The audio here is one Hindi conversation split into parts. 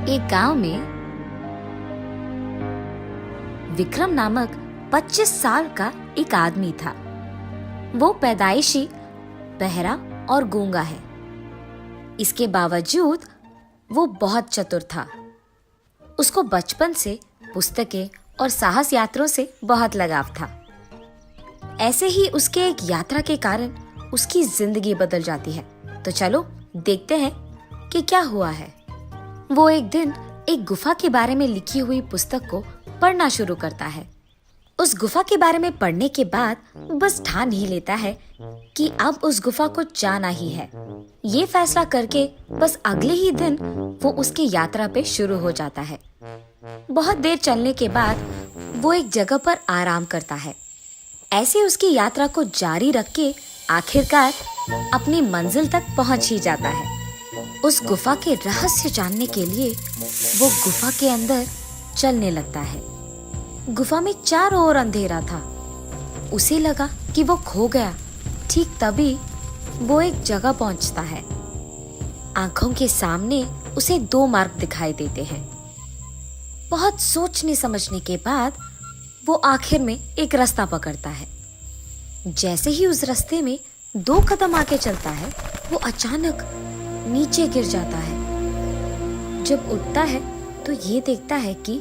एक गांव में विक्रम नामक 25 साल का एक आदमी था। वो पैदाइशी बहरा और गूंगा है। इसके बावजूद वो बहुत चतुर था। उसको बचपन से पुस्तकें और साहस यात्रों से बहुत लगाव था। ऐसे ही उसके एक यात्रा के कारण उसकी जिंदगी बदल जाती है। तो चलो देखते हैं कि क्या हुआ है। वो एक दिन एक गुफा के बारे में लिखी हुई पुस्तक को पढ़ना शुरू करता है। उस गुफा के बारे में पढ़ने के बाद बस ठान ही लेता है कि अब उस गुफा को जाना ही है। ये फैसला करके बस अगले ही दिन वो उसकी यात्रा पे शुरू हो जाता है। बहुत देर चलने के बाद वो एक जगह पर आराम करता है। ऐसे उसकी यात्रा को जारी रख के आखिरकार अपनी मंजिल तक पहुंच ही जाता है। उस गुफा के रहस्य जानने के लिए वो गुफा के अंदर चलने लगता है। गुफा में चारों ओर अंधेरा था। उसे लगा कि वो खो गया। ठीक तभी वो एक जगह पहुंचता है। आंखों के सामने उसे 2 मार्ग दिखाई देते हैं। बहुत सोचने समझने के बाद वो आखिर में एक रास्ता पकड़ता है। जैसे ही उस रास्ते में 2 कदम आगे चलता है, वो अचानक नीचे गिर जाता है। जब उठता है तो ये देखता है कि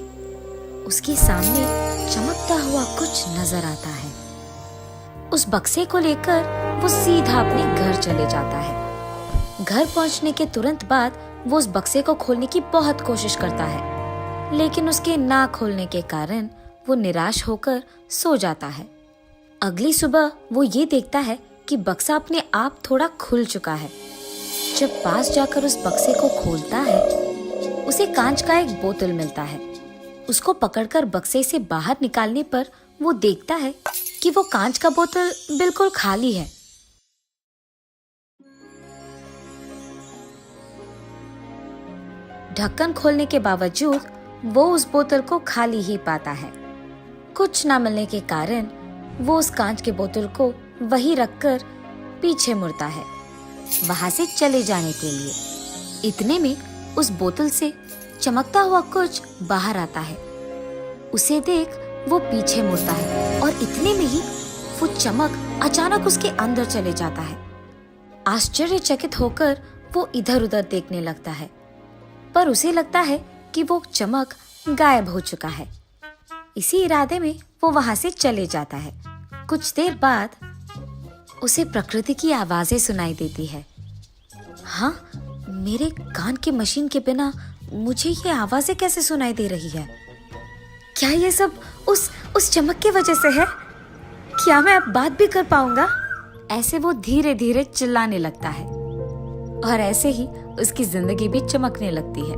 उसके सामने चमकता हुआ कुछ नजर आता है। उस बक्से को लेकर वो सीधा अपने घर चले जाता है। घर पहुंचने के तुरंत बाद वो उस बक्से को खोलने की बहुत कोशिश करता है, लेकिन उसके ना खोलने के कारण वो निराश होकर सो जाता है। अगली सुबह वो ये देखता है कि बक्सा अपने आप थोड़ा खुल चुका है। जब पास जाकर उस बक्से को खोलता है, उसे कांच का एक बोतल मिलता है। उसको पकड़कर बक्से से बाहर निकालने पर वो देखता है कि वो कांच का बोतल बिल्कुल खाली है। ढक्कन खोलने के बावजूद वो उस बोतल को खाली ही पाता है। कुछ न मिलने के कारण वो उस कांच के बोतल को वहीं रखकर पीछे मुड़ता है, वहां से चले जाने के लिए। इतने में उस बोतल से चमकता हुआ कुछ बाहर आता है। उसे देख वो पीछे मुड़ता है और इतने में ही वो चमक अचानक उसके अंदर चले जाता है। आश्चर्यचकित होकर वो इधर उधर देखने लगता है, पर उसे लगता है कि वो चमक गायब हो चुका है। इसी इरादे में वो वहां से चले जाता है। कुछ देर बाद उसे प्रकृति की आवाजें सुनाई देती है। हाँ, मेरे कान के मशीन के बिना मुझे ये आवाजें कैसे सुनाई दे रही है? क्या ये सब उस चमक की वजह से है? क्या मैं अब बात भी कर पाऊंगा? ऐसे वो धीरे धीरे चिल्लाने लगता है और ऐसे ही उसकी जिंदगी भी चमकने लगती है।